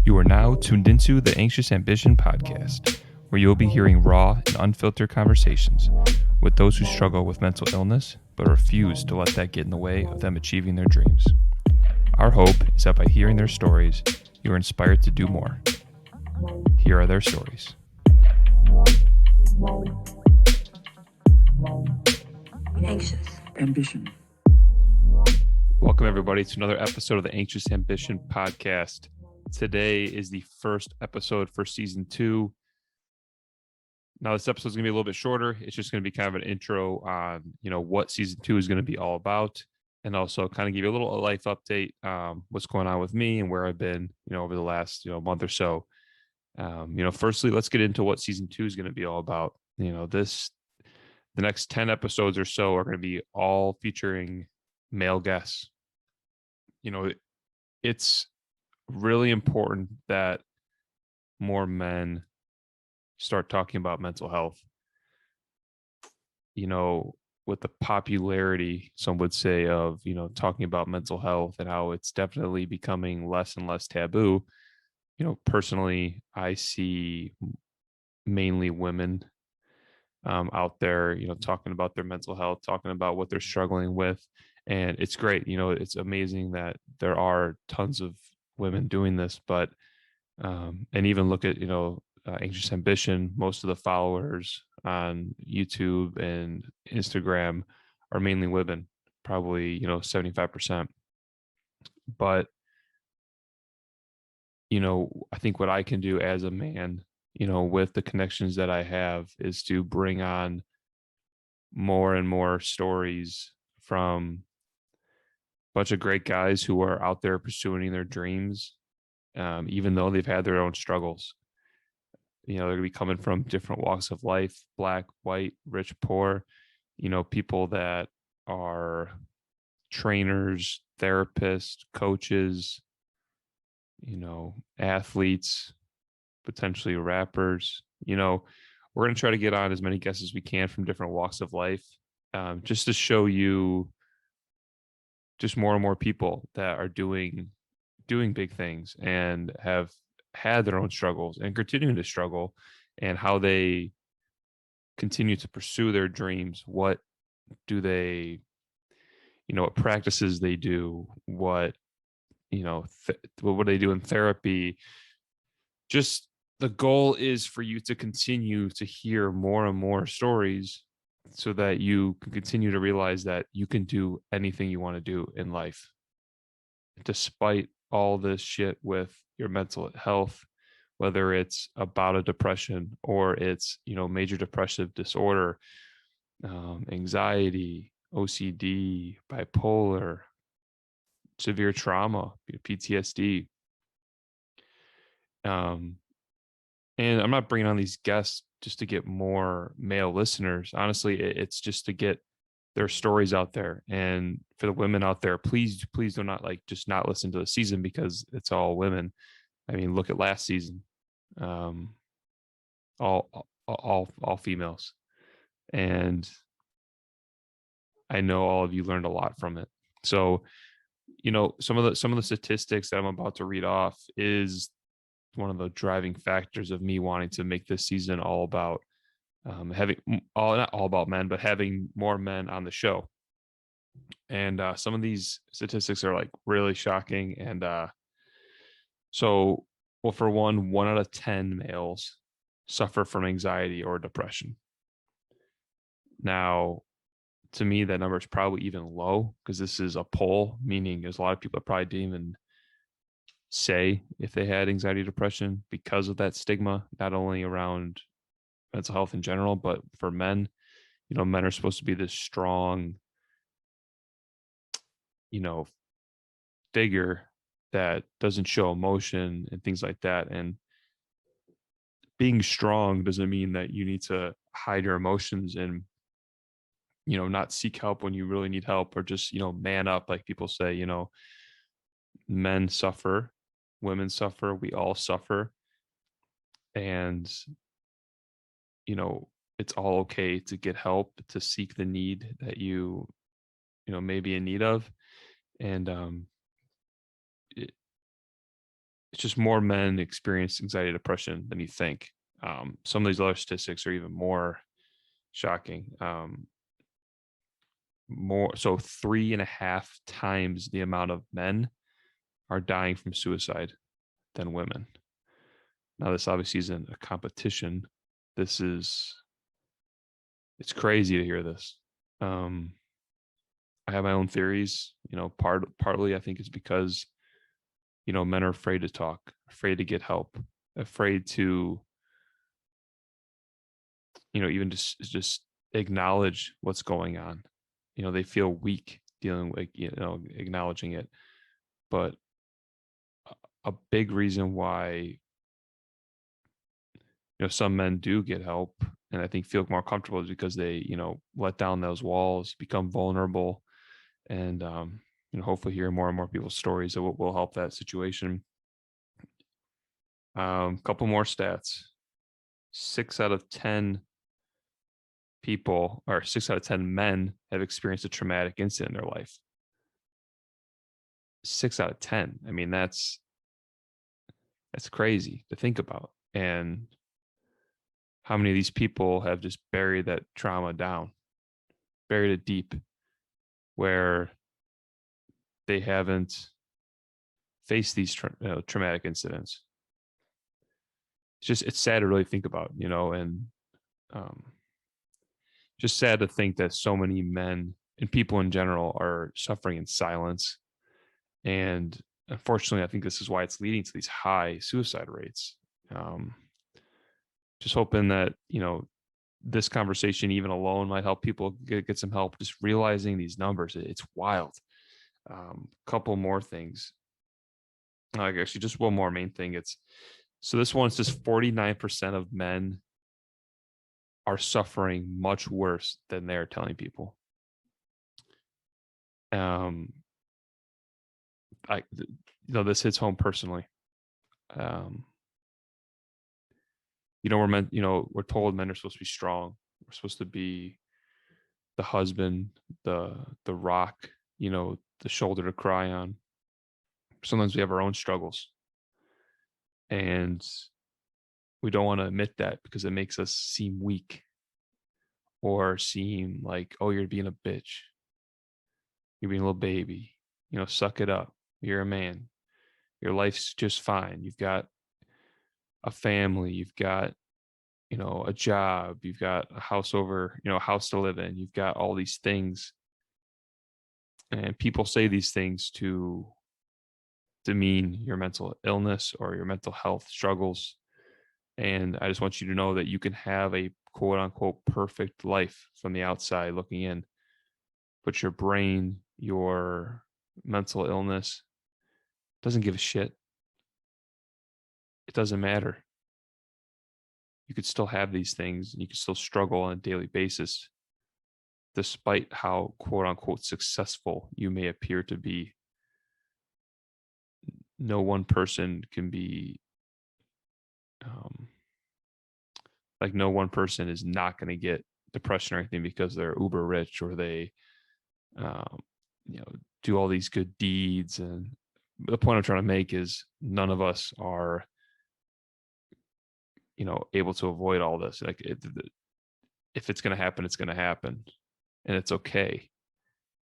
You are now tuned into the Anxious Ambition podcast, where you'll be hearing raw and unfiltered conversations with those who struggle with mental illness but refuse to let that get in the way of them achieving their dreams. Our hope is that by hearing their stories, you are inspired to do more. Here are their stories. Anxious Ambition. Welcome, everybody, to another episode of the Anxious Ambition podcast. Today is the first episode for season 2. Now, this episode is going to be a little bit shorter. It's just going to be kind of an intro on, what season 2 is going to be all about, and also kind of give you a little life update, what's going on with me and where I've been, over the last, month or so. Firstly, let's get into what season 2 is going to be all about. The next 10 episodes or so are going to be all featuring male guests. It's really important that more men start talking about mental health. With the popularity, some would say, of, talking about mental health and how it's definitely becoming less and less taboo. Personally, I see mainly women out there, talking about their mental health, talking about what they're struggling with. And it's great. It's amazing that there are tons of women doing this, but and even look at, Anxious Ambition. Most of the followers on YouTube and Instagram are mainly women, probably, 75%. But, I think what I can do as a man, with the connections that I have, is to bring on more and more stories from a bunch of great guys who are out there pursuing their dreams, even though they've had their own struggles. They're going to be coming from different walks of life: black, white, rich, poor, people that are trainers, therapists, coaches, athletes, potentially rappers. We're going to try to get on as many guests as we can from different walks of life, just to show you just more and more people that are doing big things and have had their own struggles and continuing to struggle, and how they continue to pursue their dreams. What do they, what practices they do, what, what do they do in therapy. Just the goal is for you to continue to hear more and more stories so that you can continue to realize that you can do anything you want to do in life, despite all this shit with your mental health, whether it's about a depression or it's, major depressive disorder, anxiety, OCD, bipolar, severe trauma, PTSD. And I'm not bringing on these guests just to get more male listeners. Honestly, it's just to get their stories out there. And for the women out there, please do not just not listen to the season because it's all women. I mean, look at last season. All females. And I know all of you learned a lot from it. So, some of the statistics that I'm about to read off is one of the driving factors of me wanting to make this season all about not all about men, but having more men on the show. And some of these statistics are really shocking. And well, for one out of 10 males suffer from anxiety or depression. Now, to me, that number is probably even low because this is a poll, meaning there's a lot of people that probably didn't even say if they had anxiety or depression because of that stigma, not only around mental health in general, but for men. Men are supposed to be this strong, figure that doesn't show emotion and things like that. And being strong doesn't mean that you need to hide your emotions and, not seek help when you really need help, or just, man up. Like people say, men suffer, women suffer, we all suffer. And, it's all okay to get help, to seek the need that you may be in need of. And it's just more men experience anxiety, depression than you think. Some of these other statistics are even more shocking. More so, 3.5 times the amount of men are dying from suicide than women. Now, this obviously isn't a competition. It's crazy to hear this. I have my own theories. Partly I think it's because men are afraid to talk, afraid to get help, afraid to even just acknowledge what's going on. They feel weak dealing with acknowledging it. But a big reason why some men do get help and I think feel more comfortable is because they let down those walls, become vulnerable, and hopefully hear more and more people's stories that will help that situation. Couple more stats: 6 out of 10 people, or 6 out of 10 men, have experienced a traumatic incident in their life. 6 out of 10. I mean, that's crazy to think about. And how many of these people have just buried that trauma down, buried it deep, where they haven't faced these traumatic incidents? It's sad to really think about, and um, just sad to think that so many men and people in general are suffering in silence. And unfortunately, I think this is why it's leading to these high suicide rates. Just hoping that, this conversation, even alone, might help people get some help. Just realizing these numbers, it's wild. Couple more things. Actually, just one more main thing. So this one says 49% of men are suffering much worse than they're telling people. This hits home personally. We're told men are supposed to be strong. We're supposed to be the husband, the rock, the shoulder to cry on. Sometimes we have our own struggles, and we don't want to admit that because it makes us seem weak or seem like, oh, you're being a bitch. You're being a little baby. Suck it up. You're a man. Your life's just fine. You've got a family. You've got, a job. You've got a house a house to live in. You've got all these things. And people say these things to demean your mental illness or your mental health struggles. And I just want you to know that you can have a quote unquote perfect life from the outside looking in, but your brain, your mental illness doesn't give a shit. It doesn't matter. You could still have these things and you could still struggle on a daily basis, despite how quote unquote successful you may appear to be. No one person can be no one person is not going to get depression or anything because they're uber rich or they do all these good deeds. And the point I'm trying to make is none of us are able to avoid all this. If it's going to happen, it's going to happen, and it's okay.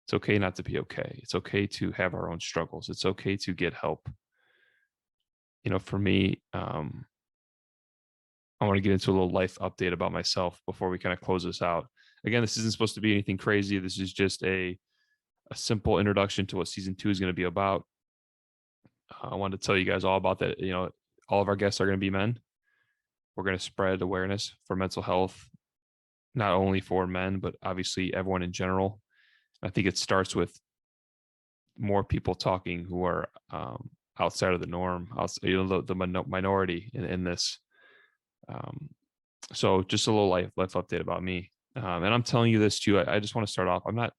It's okay not to be okay. It's okay to have our own struggles. It's okay to get help. For me, I want to get into a little life update about myself before we kind of close this out. Again, this isn't supposed to be anything crazy. This is just a simple introduction to what season 2 is going to be about. I wanted to tell you guys all about that. All of our guests are going to be men. We're going to spread awareness for mental health, not only for men, but obviously everyone in general. I think it starts with more people talking who are outside of the norm, the minority in this. So just a little life update about me. And I'm telling you this too. I just want to start off. I'm not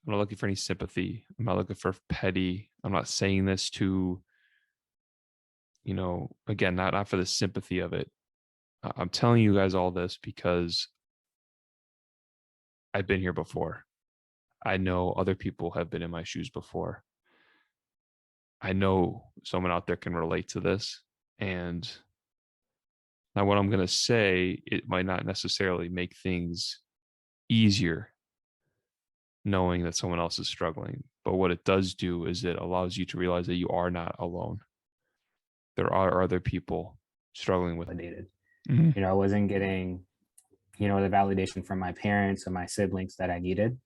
looking for any sympathy. I'm not looking for petty. I'm not saying this to, again, not for the sympathy of it. I'm telling you guys all this because I've been here before. I know other people have been in my shoes before. I know someone out there can relate to this. And now what I'm going to say, it might not necessarily make things easier knowing that someone else is struggling. But what it does do is it allows you to realize that you are not alone. There are other people struggling with. Validated. Mhm. I wasn't getting, the validation from my parents or my siblings that I needed.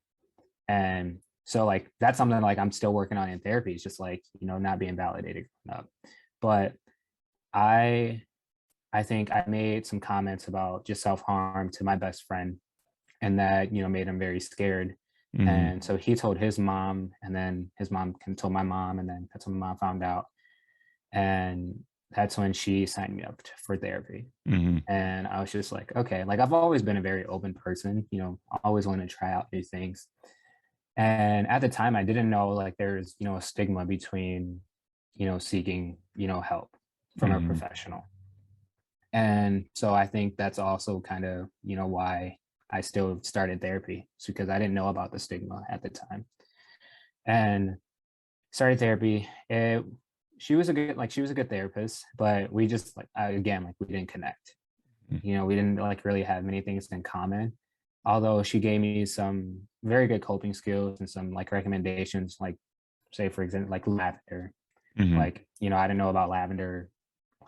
And so like that's something like I'm still working on in therapy. It's just like, not being validated enough. But I I think I made some comments about just self-harm to my best friend, and that, made him very scared. Mhm. And so he told his mom, and then his mom told my mom, and then that's when my mom found out. And that's when she signed me up for therapy. Mhm. And I was just like, okay, like I've always been a very open person, always want to try out new things. And at the time I didn't know like there's, a stigma between, seeking, help from a Mhm. professional. And so I think that's also kind of, why I still started therapy. It's because I didn't know about the stigma at the time. And started therapy. She was a good therapist, but we just again, like we didn't connect. Mhm. We didn't like really have many things in common. Although she gave me some very good coping skills and some like recommendations, like say for example, like lavender. Mhm. Like, I didn't know about lavender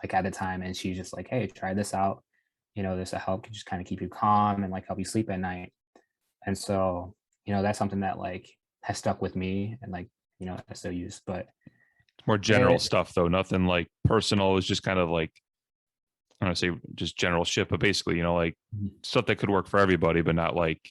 like at the time, and she's just like, hey, try this out. This will help just kind of keep you calm and like help you sleep at night. And so, that's something that like has stuck with me, and like, I still use. But More general it, stuff though, nothing like personal. It's just kind of like, I don't say just general shit, but basically, like stuff that could work for everybody, but not like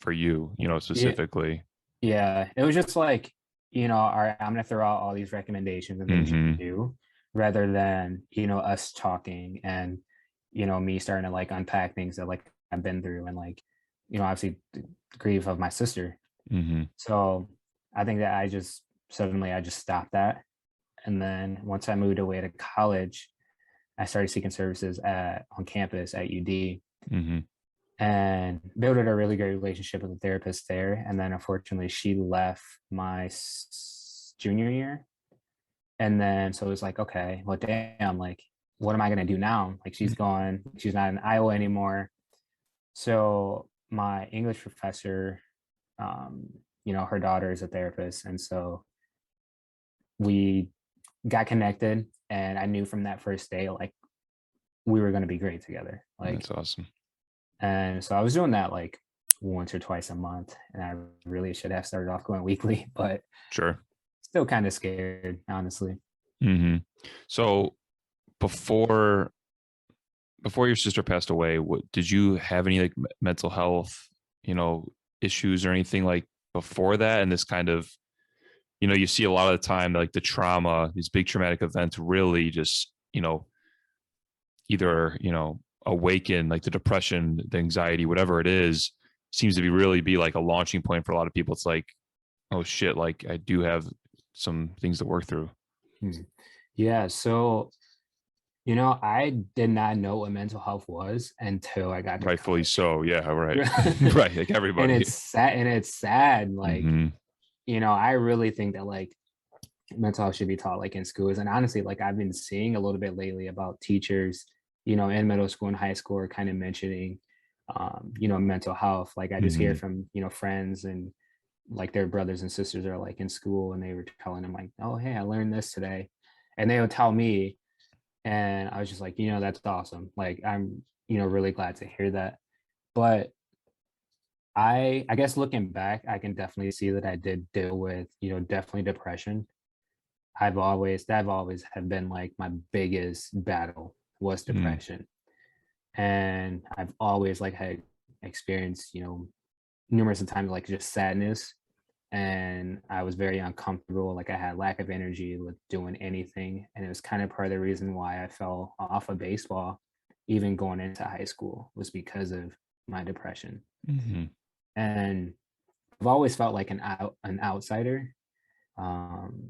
for you, yeah, specifically. yeah, it was just like, all right, I'm gonna throw out all these recommendations and things you can Mhm. do, rather than, us talking and, me starting to like unpack things that like I've been through, and like, obviously the grief of my sister. Mhm. So I think that I just stopped that. And then once I moved away to college, I started seeking services on campus at UD, Mhm. and built a really great relationship with the therapist there. And then unfortunately, she left my junior year. And then so it was like, okay, well, damn, like, what am I gonna do now? Like, she's gone, she's not in Iowa anymore. So my English professor, her daughter is a therapist, and so we got connected, and I knew from that first day, like, we were gonna be great together. Like, That's awesome. and so I was doing that like once or twice a month, and I really should have started off going weekly, but Sure. still kind of scared, honestly. Mhm. So before your sister passed away, what did you have any like mental health, you know, issues or anything like before that? And this kind of, you see a lot of the time like the trauma, these big traumatic events really just, either, awaken like the depression, the anxiety, whatever it is, seems to be like a launching point for a lot of people. It's like, oh shit, like I do have some things to work through. Hmm. Yeah, so I did not know what mental health was until I got to Rightfully college. so. Yeah. Right. Right. Like And everybody. it's sad, like, Hmm. I really think that like mental health should be taught like in schools. And honestly, like I've been seeing a little bit lately about teachers, in middle school and high school are kind of mentioning mental health. Like I just hear Hmm. from, friends, and like their brothers and sisters are like in school, and they were telling them like, oh hey, I learned this today. And they would tell me, and I was just like, that's awesome. Like I'm, really glad to hear that. But I guess looking back, I can definitely see that I did deal with, definitely depression. That always have been like my biggest battle was Hmm. depression. And I've always like had experienced, numerous of times like just sadness, and I was very uncomfortable. Like I had lack of energy with doing anything. And it was kind of part of the reason why I fell off of baseball, even going into high school, was because of my depression. Hmm. And I've always felt like an outsider. Um,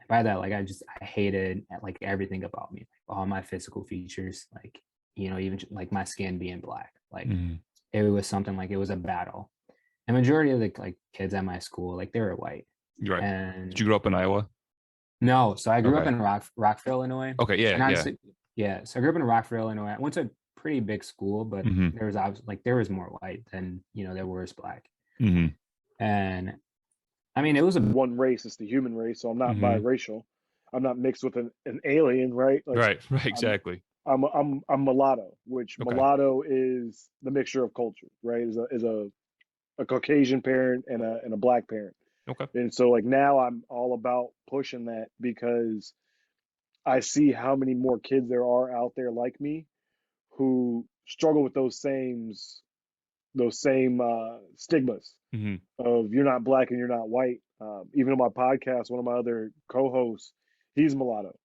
by that, like I hated like everything about me, like all my physical features, like even like my skin being black. Like Hmm. it was something like it was a battle. And majority of the like kids at my school, like they were white. You're right. Did And you grow up in Iowa? No, so I grew up Okay. in Rockville, Illinois. Okay. Yeah. And Yeah. honestly, yeah, so I grew up in Rockville, Illinois. I went to a pretty big school, but Mm-hmm. there was like there was more white than there was black. Mm-hmm. And I mean, it was a one race. It's the human race, so I'm not Mm-hmm. biracial. I'm not mixed with an alien, right? Like Right. Right. I'm Exactly. I'm mulatto, which Okay. mulatto is the mixture of culture, right? Is a Caucasian parent and a black parent. Okay. And so like now I'm all about pushing that because I see how many more kids there are out there like me who struggle with those same stigmas Mm-hmm. of you're not black and you're not white. Even on my podcast, one of my other co-hosts, he's mulatto,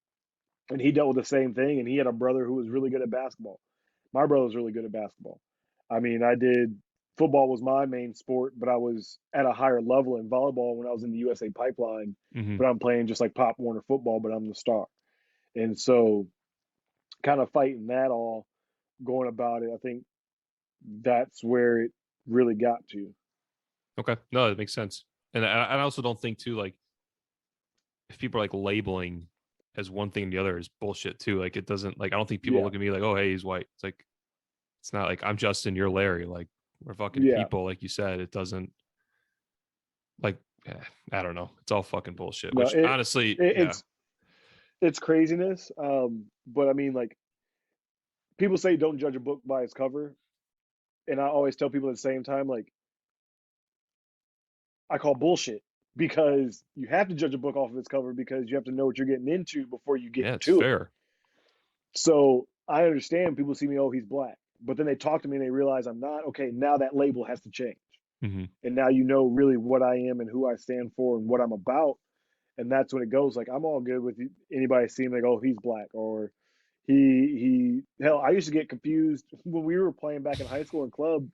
and he dealt with the same thing. And he had a brother who was really good at basketball. My brother was really good at basketball. I mean, I did football was my main sport, but I was at a higher level in volleyball when I was in the USA Pipeline. Mm-hmm. But I'm playing just like Pop Warner football, but I'm the star. And so, kind of fighting that all, going about it, I think that's where it really got to. Okay. No, that makes sense. And I also don't think too, like, if people are like labeling as one thing and the other is bullshit too. Like, it doesn't, like, I don't think people Yeah, look at me like, oh, hey, he's white. It's like, it's not like I'm Justin, you're Larry. Like, we're fucking yeah. people. Like you said, it doesn't, like, I don't know. It's all fucking bullshit, No, which honestly, it yeah. it's craziness. But I mean, like people say, don't judge a book by its cover, and I always tell people at the same time, like I call bullshit because you have to judge a book off of its cover because you have to know what you're getting into before you get Yeah, it's into it. fair. So I understand people see me, oh, he's black, but then they talk to me and they realize I'm not. Okay, now that label has to change, Mm-hmm. and now you know really what I am and who I stand for and what I'm about, and that's when it goes. Like I'm all good with anybody seeing like, oh, he's black or he. Hell, I used to get confused when we were playing back in high school and club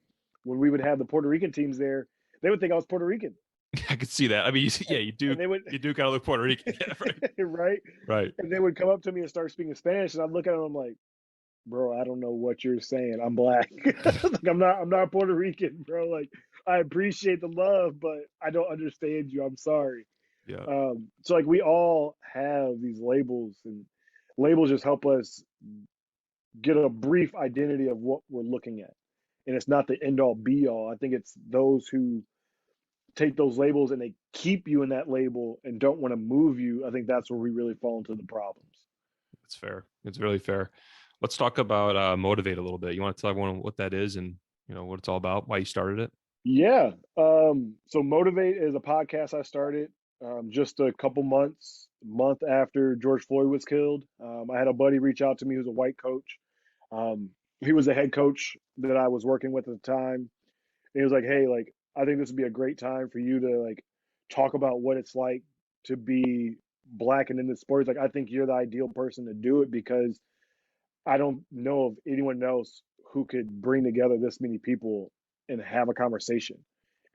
when we would have the Puerto Rican teams there. They would think I was Puerto Rican. I could see that. I mean, yeah, And they would, you do kind of look Puerto Rican. Yeah, right. right? Right. And they would come up to me and start speaking Spanish, and I'd look at them, I'm like, bro, I don't know what you're saying. I'm black. Like I'm not Puerto Rican, bro. Like I appreciate the love, but I don't understand you. I'm sorry. Yeah. So like we all have these labels, and labels just help us get a brief identity of what we're looking at. And it's not the end all be all. I think it's those who take those labels and they keep you in that label and don't want to move you. I think that's where we really fall into the problems. It's fair. It's really fair. Let's talk about Motivate a little bit. You want to tell everyone what that is and what it's all about, why you started it? Yeah. So Motivate is a podcast I started just a month after George Floyd was killed. I had a buddy reach out to me who's a white coach. He was the head coach that I was working with at the time. And he was like, hey, like, I think this would be a great time for you to like talk about what it's like to be black and in the sports. Like, I think you're the ideal person to do it because I don't know of anyone else who could bring together this many people and have a conversation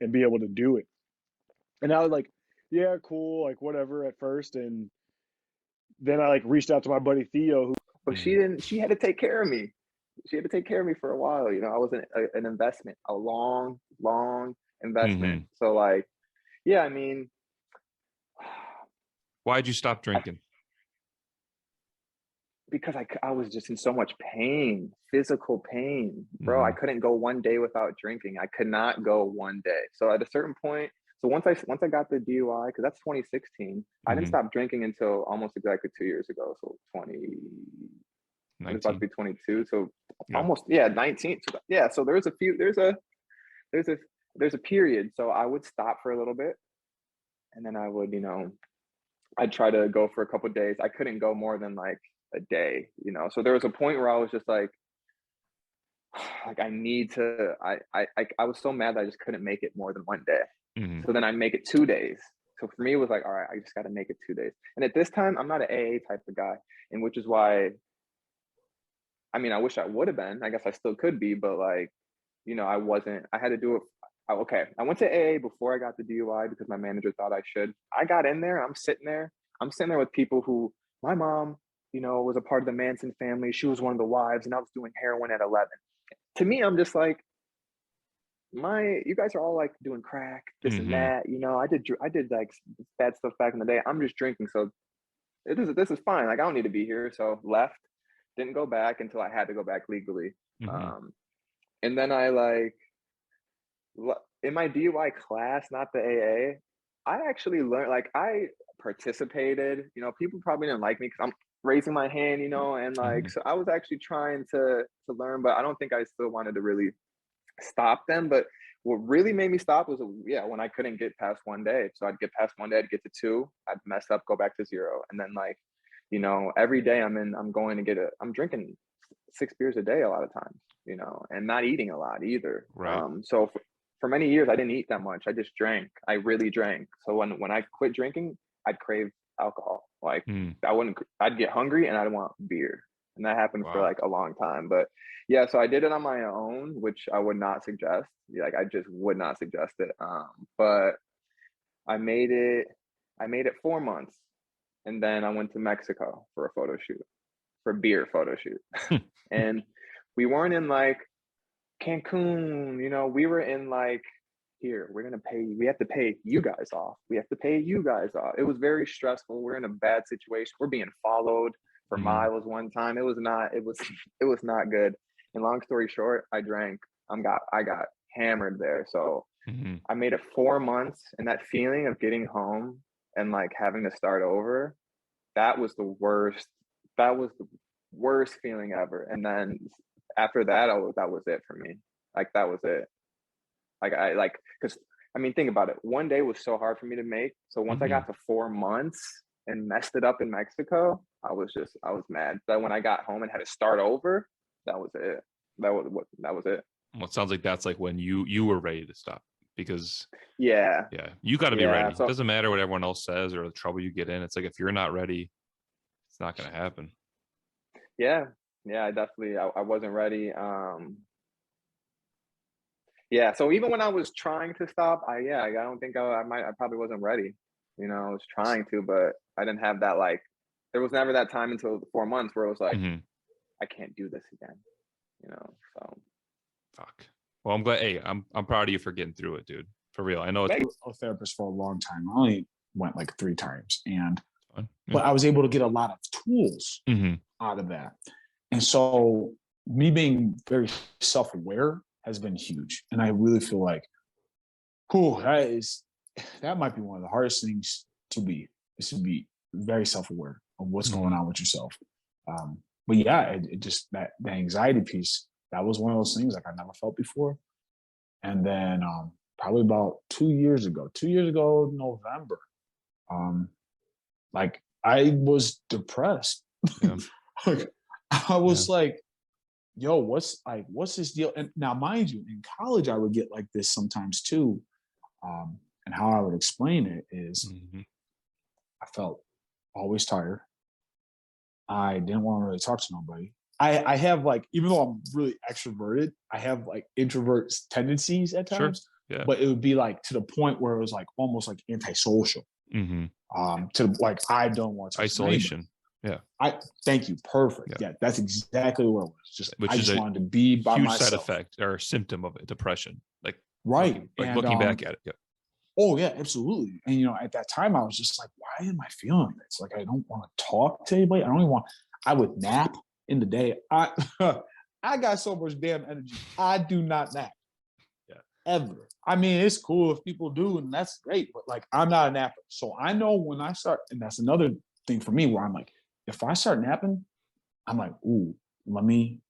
and be able to do it. And I was like, yeah, cool, like whatever at first. And then I like reached out to my buddy Theo, who But she didn't. She had to take care of me. She had to take care of me for a while. I was an investment, a long, long investment. Mm-hmm. So like, yeah, I mean, Why'd you stop drinking? because I was just in so much pain, physical pain, bro. Mm-hmm. I couldn't go one day without drinking. I could not go one day. So at a certain point, so once I got the DUI, because that's 2016, I didn't stop drinking until almost exactly 2 years ago. So it's about to be 22. So almost 19. So, yeah. So there's a period. So I would stop for a little bit, and then I would I'd try to go for a couple of days. I couldn't go more than like a day. So there was a point where I was just like I need to. I was so mad that I just couldn't make it more than one day. Mm-hmm. So then I'd make it 2 days. So for me, it was like, all right, I just got to make it 2 days. And at this time, I'm not an AA type of guy, and which is why. I mean, I wish I would have been. I guess I still could be, but like, I wasn't. I had to do it. Okay, I went to AA before I got the DUI because my manager thought I should. I got in there. I'm sitting there with people who my mom, was a part of the Manson family. She was one of the wives, and I was doing heroin at 11. To me, I'm just like, you guys are all like doing crack, this and that. I did like bad stuff back in the day. I'm just drinking. So this is fine. Like, I don't need to be here. So left, didn't go back until I had to go back legally. And then I in my DUI class, not the AA, I actually learned, like, I participated, you know, people probably didn't like me because I'm raising my hand, you know, and like, so I was actually trying to learn, but I don't think I still wanted to really stop them. But what really made me stop was, when I couldn't get past one day. So I'd get past one day, I'd get to two, I'd mess up, go back to zero. And then, like, you know, every day I'm drinking 6 beers a day a lot of times, you know, and not eating a lot either. Right. So for many years, I didn't eat that much. I just drank. I really drank. So when I quit drinking, I'd crave alcohol. Like, I'd get hungry and I'd want beer. And that happened for like a long time. But yeah, so I did it on my own, which I would not suggest. Like, I just would not suggest it. But I made it 4 months. And then I went to Mexico for a beer photo shoot. And we weren't in like Cancun, you know, we were in like, here, we have to pay you guys off. We have to pay you guys off. It was very stressful. We're in a bad situation. We're being followed for miles one time. It was not good. And long story short, I drank. I got hammered there. So I made it 4 months, and that feeling of getting home and like having to start over, that was the worst. That was the worst feeling ever. And then after that, that was it for me. Like, that was it. Because I mean, think about it. One day was so hard for me to make. So once I got to 4 months and messed it up in Mexico, I was mad. But when I got home and had to start over, that was it. That was it. Well, it sounds like that's like when you were ready to stop, because you got to be ready. So, it doesn't matter what everyone else says or the trouble you get in. It's like, if you're not ready, it's not going to happen. Yeah, I definitely, I wasn't ready. So even when I was trying to stop, I don't think I probably wasn't ready. You know, I was trying to, but I didn't have that, like, there was never that time until the 4 months where it was like, I can't do this again. You know, so. Fuck. Well, I'm glad. Hey, I'm proud of you for getting through it, dude. For real. I know it's a therapist for a long time. I only went like 3 times, and fun. But I was able to get a lot of tools out of that. And so me being very self-aware has been huge. And I really feel like, that might be one of the hardest things to be, is to be very self-aware of what's going on with yourself. But yeah, it just, the anxiety piece, that was one of those things like I never felt before. And then probably about 2 years ago, November, like I was depressed. Yeah. Like, I was like, yo, what's this deal? And now, mind you, in college, I would get like this sometimes too. And how I would explain it is I felt always tired. I didn't want to really talk to nobody. I have like, even though I'm really extroverted, I have like introvert tendencies at times. Sure. Yeah. But it would be like to the point where it was like almost like antisocial. To like, I don't want to isolation. Yeah. Thank you. Perfect. Yeah, that's exactly what it was. I just wanted to be by huge myself. Side effect or symptom of it, depression. Like, right. Looking back at it. Yeah. Oh yeah, absolutely. And you know, at that time I was just like, why am I feeling this? Like, I don't want to talk to anybody. I would nap in the day. I got so much damn energy. I do not nap. Yeah. Ever. I mean, it's cool if people do, and that's great, but like, I'm not a napper. So I know when I start, and that's another thing for me where I'm like, if I start napping, I'm like, ooh, let me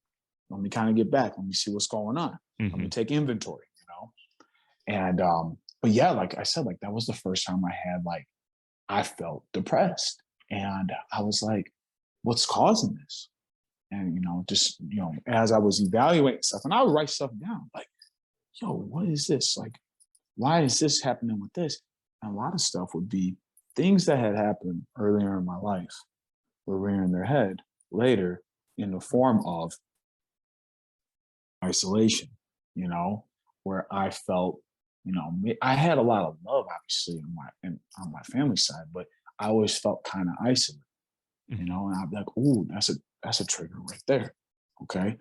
kind of get back. Let me see what's going on. Let me take inventory, you know? And but yeah, like I said, like that was the first time I felt depressed. And I was like, what's causing this? And, you know, just, you know, as I was evaluating stuff, and I would write stuff down, like, yo, what is this? Like, why is this happening with this? And a lot of stuff would be things that had happened earlier in my life were rearing their head later in the form of isolation, you know, where I felt, you know, I had a lot of love, obviously, on my family side, but I always felt kind of isolated, you know, and I'd be like, ooh, that's a trigger right there. Okay.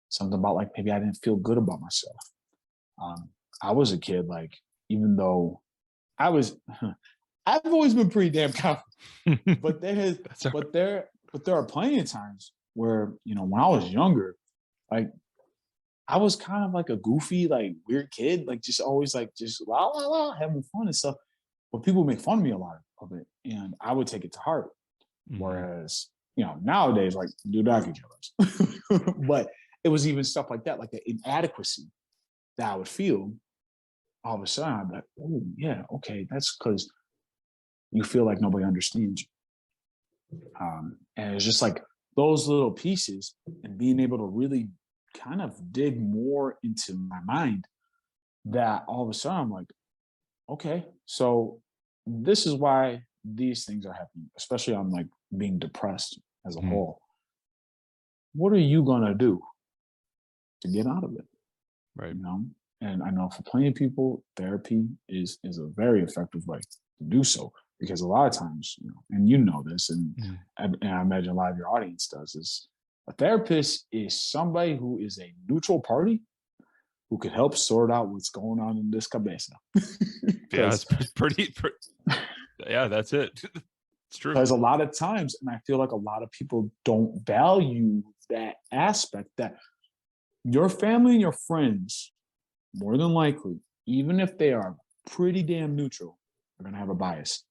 Something about like, maybe I didn't feel good about myself. I was a kid, like, even though I was I've always been pretty damn confident, but That's all right. but there are plenty of times where, when I was younger, like I was kind of like a goofy, like weird kid, like just always like just la la la having fun and stuff. But people make fun of me a lot of it, and I would take it to heart. Mhm. Whereas, nowadays, like, dude, I could kill us. But it was even stuff like that, like the inadequacy that I would feel. All of a sudden, I'm like, oh yeah, okay, that's because you feel like nobody understands you. And it's just like those little pieces and being able to really kind of dig more into my mind that all of a sudden I'm like, okay, so this is why these things are happening, especially on like being depressed as a Mhm. whole. What are you gonna do to get out of it? Right. And I know for plenty of people, therapy is a very effective way to do so, because a lot of times, and this, and Mhm. and I imagine a lot of your audience does, is a therapist is somebody who is a neutral party who could help sort out what's going on in this cabeza. Yeah, it's pretty. Yeah, that's it. It's true. Because a lot of times, and I feel like a lot of people don't value that aspect, that your family and your friends, more than likely, even if they are pretty damn neutral, are going to have a bias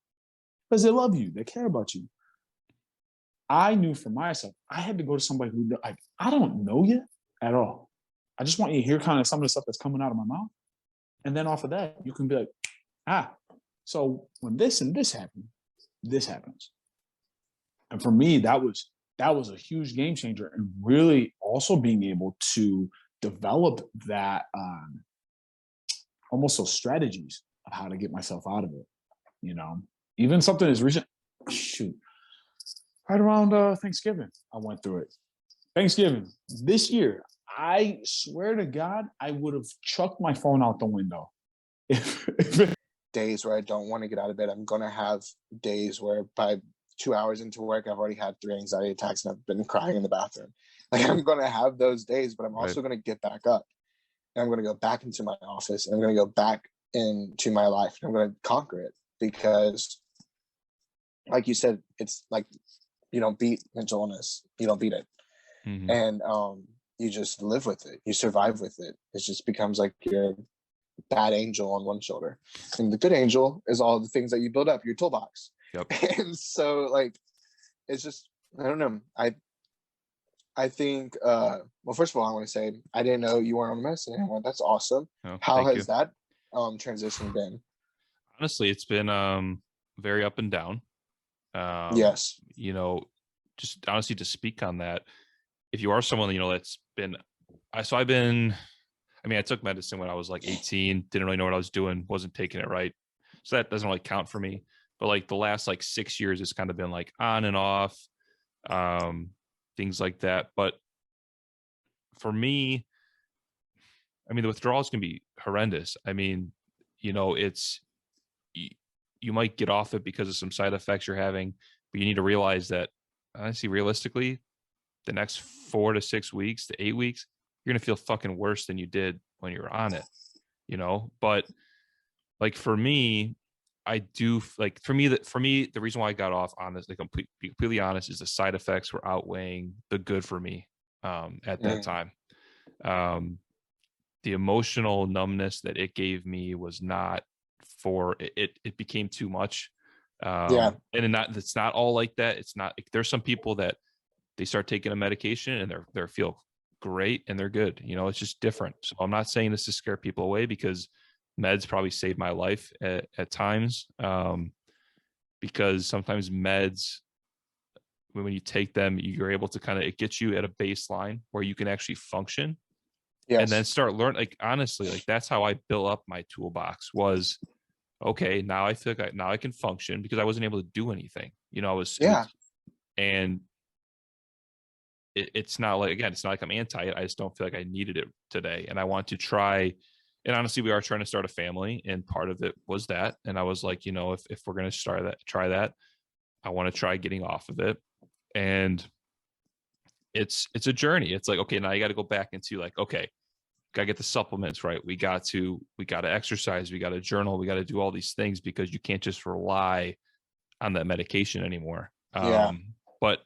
because they love you, they care about you. I knew for myself, I had to go to somebody who, like, I don't know you at all. I just want you to hear kind of some of the stuff that's coming out of my mouth. And then off of that, you can be like, so when this and this happen, this happens. And for me, that was a huge game changer, and really also being able to develop that almost those strategies of how to get myself out of it. Even something as recent, right around Thanksgiving, I went through it. Thanksgiving this year, I swear to God, I would have chucked my phone out the window. Days where I don't want to get out of bed. I'm going to have days where by 2 hours into work, I've already had 3 anxiety attacks and I've been crying in the bathroom. Like, I'm going to have those days, but I'm also going to get back up. And I'm going to go back into my office, and I'm going to go back into my life, and I'm going to conquer it, because like you said, it's like, you don't beat mental illness, you don't beat it. Mhm. And you just live with it, you survive with it. It just becomes like your bad angel on one shoulder, and the good angel is all the things that you build up, your toolbox. Yep. And so, like, it's just, I don't know, I think well, first of all, I want to say I didn't know you weren't on medicine anymore. That's awesome. Oh, How thank has you. that transition been? Honestly, it's been very up and down. Yes. Just honestly, to speak on that, if you are someone that's been, I took medicine when I was like 18, didn't really know what I was doing, wasn't taking it right, so that doesn't really count for me. But like the last like 6 years, it's kind of been like on and off, things like that. But for me, the withdrawals can be horrendous. It's, you might get off it because of some side effects you're having, but you need to realize that, honestly, realistically, the next 4 to 6 weeks to 8 weeks, you're going to feel fucking worse than you did when you were on it, but like for me, I do like, for me, the reason why I got off, honestly, completely honest, is the side effects were outweighing the good for me at that time. The emotional numbness that it gave me was not for it. It became too much. And it's not all like that. It's not like, there's some people that they start taking a medication and they feel great and they're good. It's just different. So I'm not saying this to scare people away, because meds probably saved my life at times. Because sometimes meds, when you take them, you're able to it gets you at a baseline where you can actually function. Yes. And then start learning. Like, honestly, like that's how I built up my toolbox, was okay, now I feel like now I can function, because I wasn't able to do anything. And it's not like, again, it's not like I'm anti it. I just don't feel like I needed it today. And I want to try, and honestly, we are trying to start a family, and part of it was that. And I was like, if we're going to try that, I want to try getting off of it. And it's a journey. It's like, okay, now you got to go back into like, okay, gotta get the supplements right. We gotta exercise. We gotta journal. We gotta do all these things because you can't just rely on that medication anymore. Yeah. But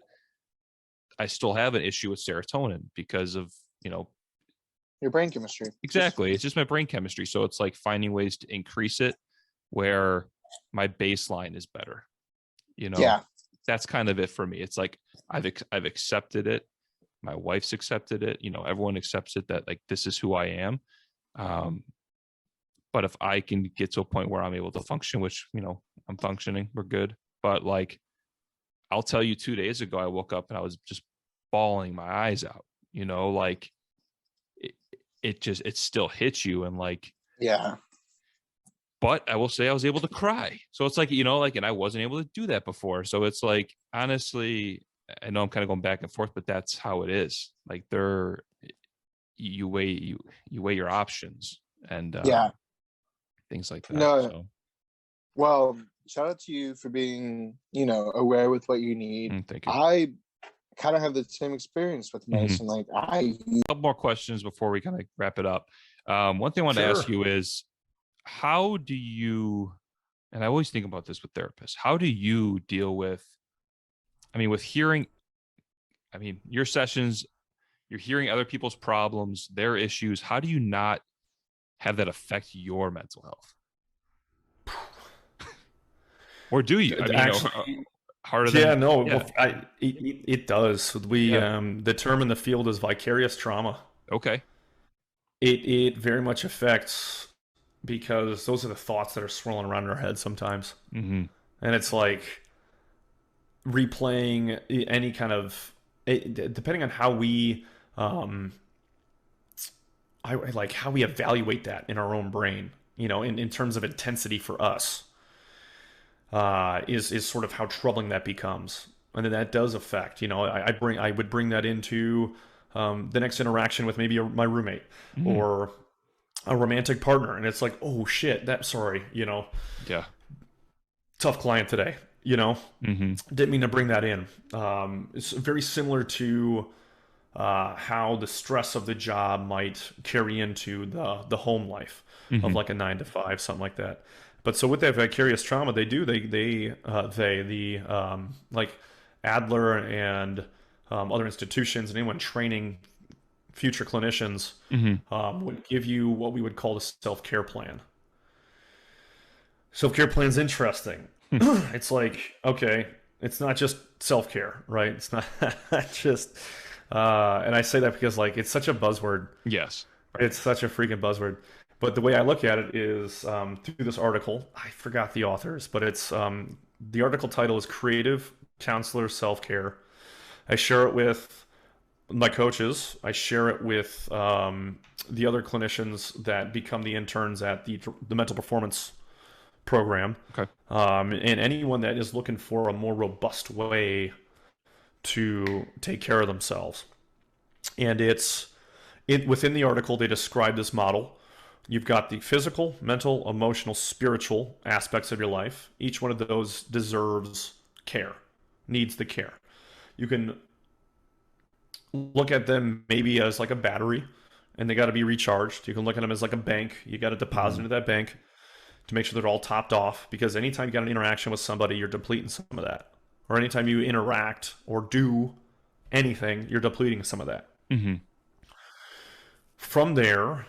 I still have an issue with serotonin because of, Your brain chemistry. exactly. It's just my brain chemistry. So it's like finding ways to increase it where my baseline is better. Yeah. That's kind of it for me. It's like I've accepted it. My wife's accepted it. Everyone accepts it that like this is who I am. But if I can get to a point where I'm able to function, which I'm functioning, we're good. But like, I'll tell you, 2 days ago, I woke up and I was just bawling my eyes out. Like it still hits you, and like, Yeah. but I will say I was able to cry. So it's like, and I wasn't able to do that before. So it's like, honestly, I know I'm kind of going back and forth, but that's how it is. Like you weigh your options and things like that. No. So. Well, shout out to you for being, aware with what you need. Thank you. I kind of have the same experience with medicine. Like A couple more questions before we kind of wrap it up. One thing I wanted to ask you is, how do you, and I always think about this with therapists, how do you deal with hearing, your sessions, you're hearing other people's problems, their issues. How do you not have that affect your mental health? Or do you? Actually, harder than... Yeah, no, Yeah. It does. We the term in the field is vicarious trauma. Okay. It very much affects, because those are the thoughts that are swirling around in our head sometimes. Mm-hmm. And it's like replaying any kind of, depending on how we how we evaluate that in our own brain, in terms of intensity for us, is sort of how troubling that becomes. And then that does affect, I would bring that into the next interaction with maybe my roommate or a romantic partner. And it's like, oh shit, Yeah. Tough client today, didn't mean to bring that in. It's very similar to how the stress of the job might carry into the home life of like a 9 to 5, something like that. But so with that vicarious trauma, like Adler and other institutions and anyone training future clinicians would give you what we would call a self-care plan. Self-care plan's interesting. It's like, okay, it's not just self-care, right? It's not just, and I say that because like, it's such a buzzword. Yes. It's such a freaking buzzword. But the way I look at it is through this article. I forgot the authors, but it's the article title is Creative Counselor Self-Care. I share it with my coaches. I share it with the other clinicians that become the interns at the mental performance program. Okay. And anyone that is looking for a more robust way to take care of themselves. And within the article, they describe this model. You've got the physical, mental, emotional, spiritual aspects of your life. Each one of those deserves care, needs the care. You can look at them maybe as like a battery, and they got to be recharged. You can look at them as like a bank. You got to deposit into that bank to make sure they're all topped off, because anytime you got an interaction with somebody, you're depleting some of that. Or anytime you interact or do anything, you're depleting some of that. From there,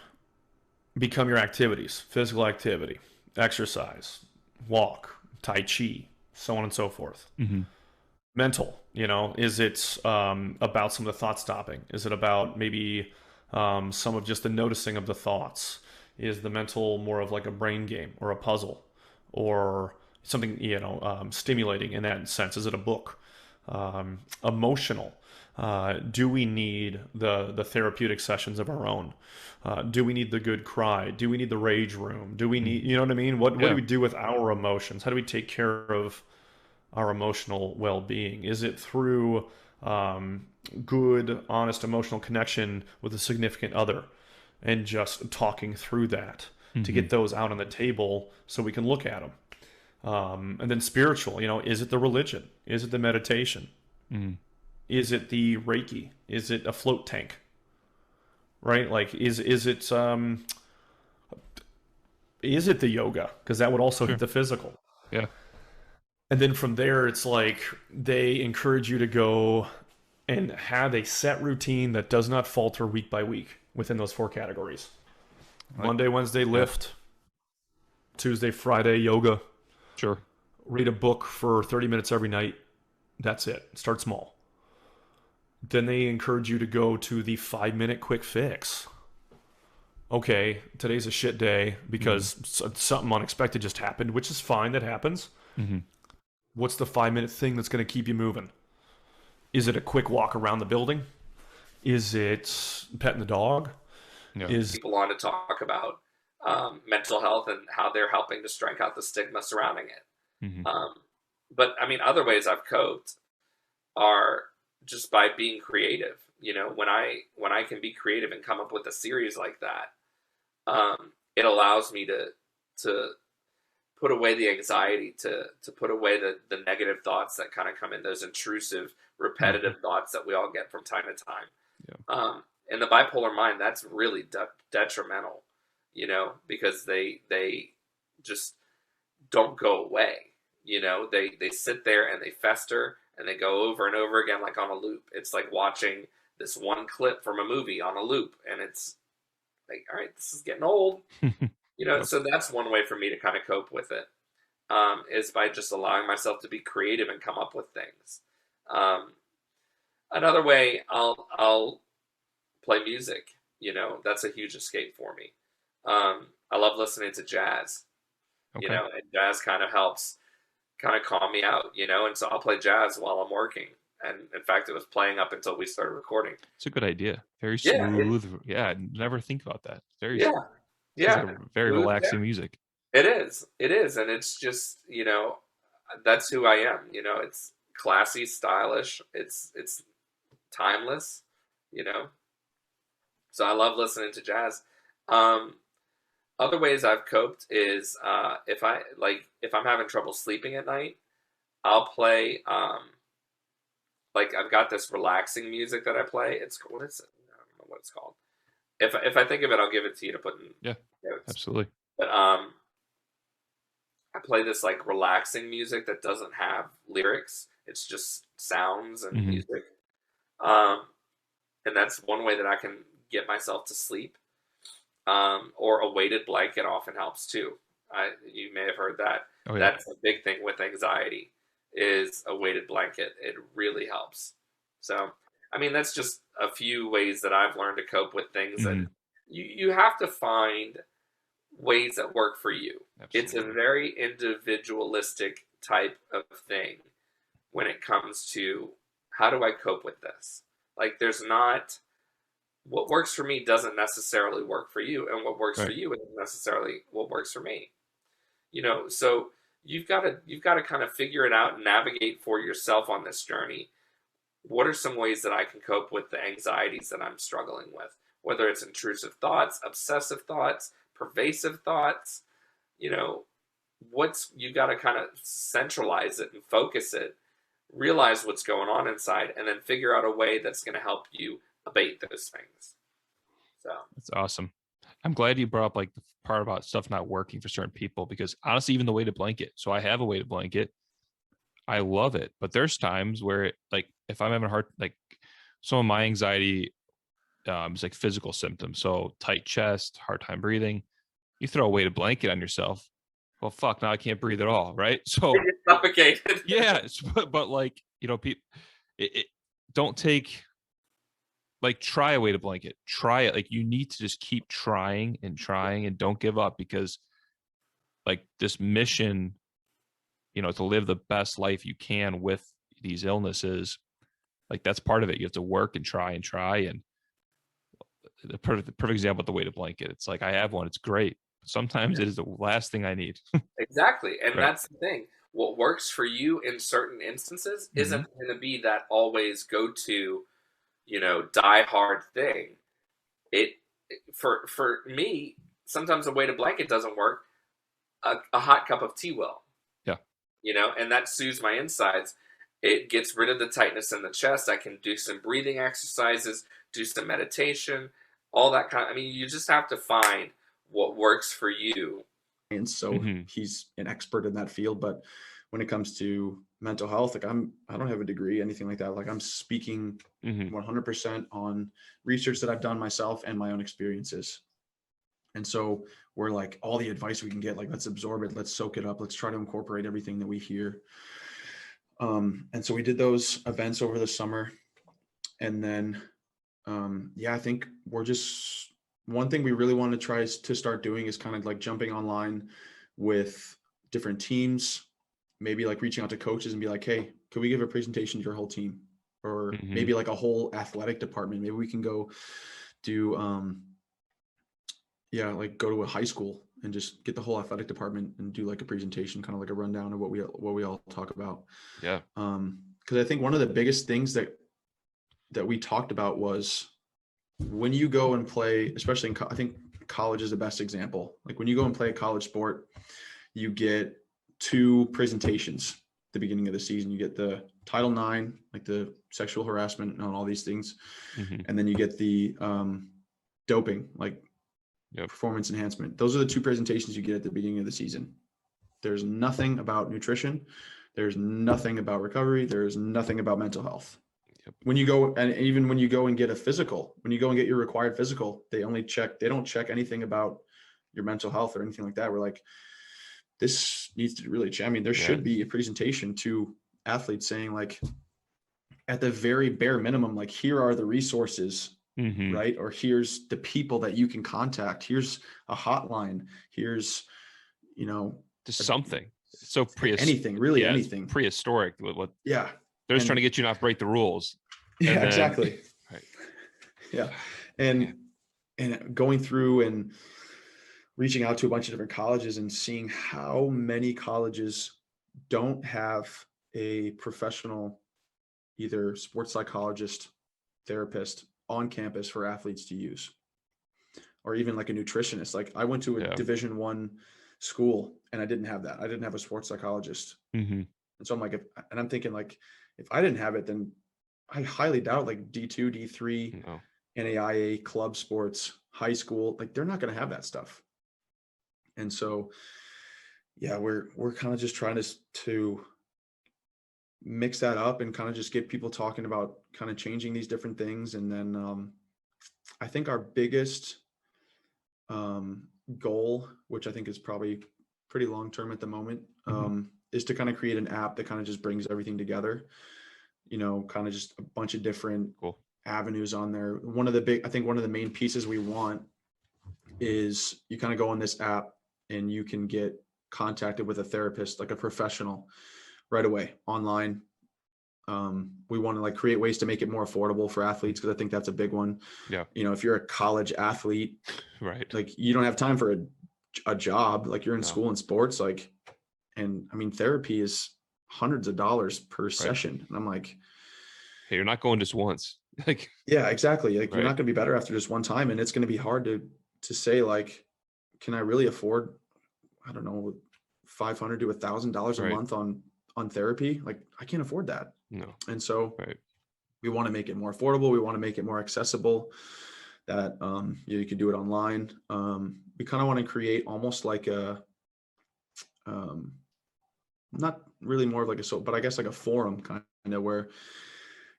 become your activities: physical activity, exercise, walk, tai chi, so on and so forth. Mental, is it about some of the thought stopping? Is it about maybe some of just the noticing of the thoughts? Is the mental more of like a brain game or a puzzle or something, stimulating in that sense? Is it a book? Emotional. Do we need the therapeutic sessions of our own? Do we need the good cry? Do we need the rage room? Do we need, what I mean? What do we do with our emotions? How do we take care of our emotional well-being? Is it through good, honest emotional connection with a significant other and just talking through that to get those out on the table so we can look at them? And then spiritual, is it the religion? Is it the meditation? Is it the Reiki? Is it a float tank? right? Like, is it the yoga? Because that would also Sure. hit the physical. Yeah. And then from there, it's like they encourage you to go and have a set routine that does not falter week by week within those 4 categories. Monday, Wednesday, lift. Tuesday, Friday, yoga. Sure. Read a book for 30 minutes every night. That's it. Start small. Then they encourage you to go to the 5-minute quick fix. Okay, today's a shit day because something unexpected just happened, which is fine. That happens. Mm-hmm. What's the 5-minute thing that's going to keep you moving? Is it a quick walk around the building? Is it petting the dog? Yeah. Is People on to talk about mental health and how they're helping to strike out the stigma surrounding it. Mm-hmm. But I mean, other ways I've coped are just by being creative. You know, when I can be creative and come up with a series like that, it allows me to put away the anxiety, to put away the negative thoughts that kind of come in, those intrusive, repetitive thoughts that we all get from time to time. Yeah. In the bipolar mind, that's really detrimental, you know, because they just don't go away. You know, they sit there and they fester and they go over and over again like on a loop. It's like watching this one clip from a movie on a loop, and it's like, all right, this is getting old. You know, so that's one way for me to kind of cope with it, is by just allowing myself to be creative and come up with things. Another way, I'll play music. You know, that's a huge escape for me. I love listening to jazz. Okay. You know, and jazz kind of helps kind of calm me out, you know, and so I'll play jazz while I'm working. And in fact, it was playing up until we started recording. It's a good idea. Very Yeah, smooth. Yeah, I never think about that. Very Yeah. sounds Yeah. like very Smooth relaxing jazz. music. It is. It is. And it's just, you know, that's who I am. You know, it's classy, stylish. It's timeless, you know. So I love listening to jazz. Other ways I've coped is if I'm having trouble sleeping at night, I'll play like I've got this relaxing music that I play. It's what is it? I don't know what it's called. If I think of it, I'll give it to you to put in notes. Absolutely. But I play this like relaxing music that doesn't have lyrics. It's just sounds and music. And that's one way that I can get myself to sleep. Or a weighted blanket often helps too. You may have heard that. Oh, yeah. That's a big thing with anxiety, is a weighted blanket. It really helps. So, I mean, that's just a few ways that I've learned to cope with things. And you have to find ways that work for you. Absolutely. It's a very individualistic type of thing when it comes to how do I cope with this? Like, there's not, what works for me doesn't necessarily work for you, and what works for you isn't necessarily what works for me. You know, so you've got to kind of figure it out and navigate for yourself on this journey. What are some ways that I can cope with the anxieties that I'm struggling with? Whether it's intrusive thoughts, obsessive thoughts, pervasive thoughts, you know, you got to kind of centralize it and focus it, realize what's going on inside, and then figure out a way that's going to help you abate those things. So That's awesome. I'm glad you brought up like the part about stuff not working for certain people, because honestly, even the weighted blanket. So I have a weighted blanket. I love it, but there's times where like if I'm having a hard, like some of my anxiety is like physical symptoms. So tight chest, hard time breathing. You throw a weighted blanket on yourself. Well, fuck, now I can't breathe at all. Right. So you're suffocated. yeah, but like, you know, people, don't take, like, try a weighted blanket. Try it. Like, you need to just keep trying and don't give up, because like this mission, you know, to live the best life you can with these illnesses, like that's part of it. You have to work and try. And the perfect example with the weighted blanket. It's like, I have one. It's great. Sometimes it is the last thing I need. Exactly. And Right. that's the thing. What works for you in certain instances isn't going to be that always go to, you know, die hard thing. For me, sometimes a weighted blanket doesn't work. A hot cup of tea will. Yeah. You know, and that soothes my insides. It gets rid of the tightness in the chest. I can do some breathing exercises, do some meditation. all that kind of, I mean, you just have to find what works for you. And so he's an expert in that field. But when it comes to mental health, like I don't have a degree, anything like that. Like I'm speaking 100% on research that I've done myself and my own experiences. And so we're like, all the advice we can get, like, let's absorb it, let's soak it up, let's try to incorporate everything that we hear. And so we did those events over the summer. And then, I think we're just, one thing we really want to try to start doing is kind of like jumping online with different teams, maybe like reaching out to coaches and be like, hey, could we give a presentation to your whole team? Or maybe like a whole athletic department. Maybe we can go do, like go to a high school and just get the whole athletic department and do like a presentation, kind of like a rundown of what we all talk about. Yeah. Because I think one of the biggest things that we talked about was when you go and play, especially I think college is the best example. Like when you go and play a college sport, you get 2 presentations at the beginning of the season. You get the Title IX, like the sexual harassment and all these things. And then you get the doping, like performance enhancement. Those are the 2 presentations you get at the beginning of the season. There's nothing about nutrition. There's nothing about recovery. There's nothing about mental health. When you go, and even when you go and get a physical, when you go and get your required physical, they don't check anything about your mental health or anything like that. We're like, this needs to really change. I mean, there should be a presentation to athletes saying, like, at the very bare minimum, like, here are the resources, right? Or here's the people that you can contact. Here's a hotline. Here's, just something. So anything, really anything. Prehistoric. What? Yeah. They're just trying to get you not to break the rules. Yeah, exactly. Right. Yeah. And going through and reaching out to a bunch of different colleges and seeing how many colleges don't have a professional, either sports psychologist, therapist on campus for athletes to use, or even like a nutritionist. Like I went to a Division I school and I didn't have that. I didn't have a sports psychologist. And so I'm like, I'm thinking, like, if I didn't have it, then I highly doubt like D2, D3, NAIA, club sports, high school, like they're not going to have that stuff. And so, we're kind of just trying to mix that up and kind of just get people talking about kind of changing these different things. And then I think our biggest goal, which I think is probably pretty long-term at the moment, is to kind of create an app that kind of just brings everything together, kind of just a bunch of different avenues on there. One of the main pieces we want is you kind of go on this app and you can get contacted with a therapist, like a professional, right away online. We want to like create ways to make it more affordable for athletes, because I think that's a big one. Yeah. If you're a college athlete, right, like you don't have time for a job, like you're in school and sports, like, and I mean, therapy is hundreds of dollars per session. And I'm like, hey, you're not going just once. Like, yeah, exactly. Like you're not going to be better after just one time. And it's going to be hard to say, like, can I really afford, I don't know, $500 to $1,000 a month on therapy? Like I can't afford that. No. And so we want to make it more affordable. We want to make it more accessible, that you can do it online. We kind of want to create almost like a not really more of like but I guess like a forum kind of, where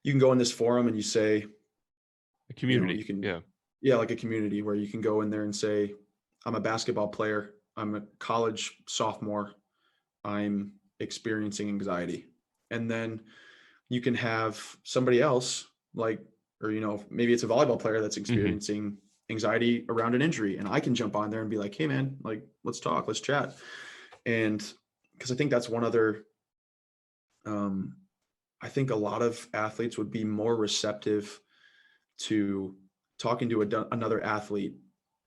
you can go in this forum and you say a community. You can like a community where you can go in there and say, I'm a basketball player, I'm a college sophomore, I'm experiencing anxiety. And then you can have somebody else, like, or maybe it's a volleyball player that's experiencing anxiety around an injury, and I can jump on there and be like, hey man, like, let's talk, let's chat. And because I think that's one other, I think a lot of athletes would be more receptive to talking to another athlete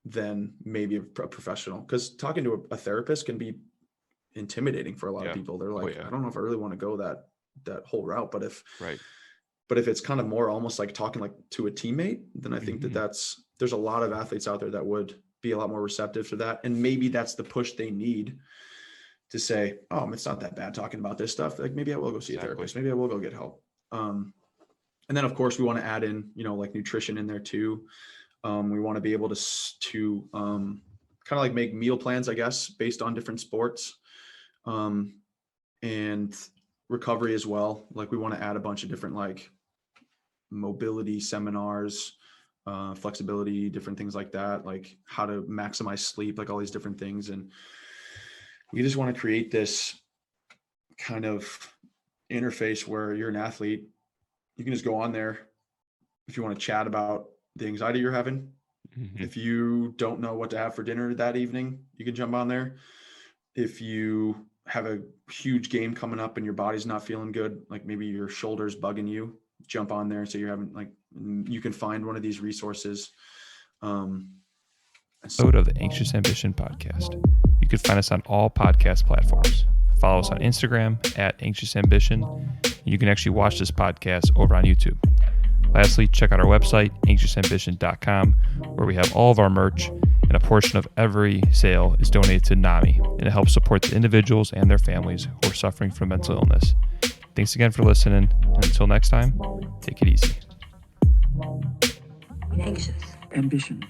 than maybe a professional, because talking to a therapist can be intimidating for a lot of people. They're like, I don't know if I really want to go that whole route. But if it's kind of more almost like talking like to a teammate, then I think there's a lot of athletes out there that would be a lot more receptive to that. And maybe that's the push they need to say, oh, it's not that bad talking about this stuff. Like maybe I will go see a therapist. Maybe I will go get help. And then of course we want to add in, like nutrition in there too. We want to be able to kind of like make meal plans, I guess, based on different sports, and recovery as well. Like we want to add a bunch of different like mobility seminars, flexibility, different things like that, like how to maximize sleep, like all these different things. And we just want to create this kind of interface where you're an athlete. You can just go on there if you want to chat about the anxiety you're having. If you don't know what to have for dinner that evening, you can jump on there. If you have a huge game coming up and your body's not feeling good, like maybe your shoulder's bugging you, jump on there. So you're having like, you can find one of these resources. Episode of the Anxious Ambition podcast. You can find us on all podcast platforms. Follow us on Instagram at Anxious Ambition. You can actually watch this podcast over on YouTube. Lastly, check out our website, anxiousambition.com, where we have all of our merch, and a portion of every sale is donated to NAMI, and it helps support the individuals and their families who are suffering from mental illness. Thanks again for listening, and until next time, take it easy. Anxious. Ambition.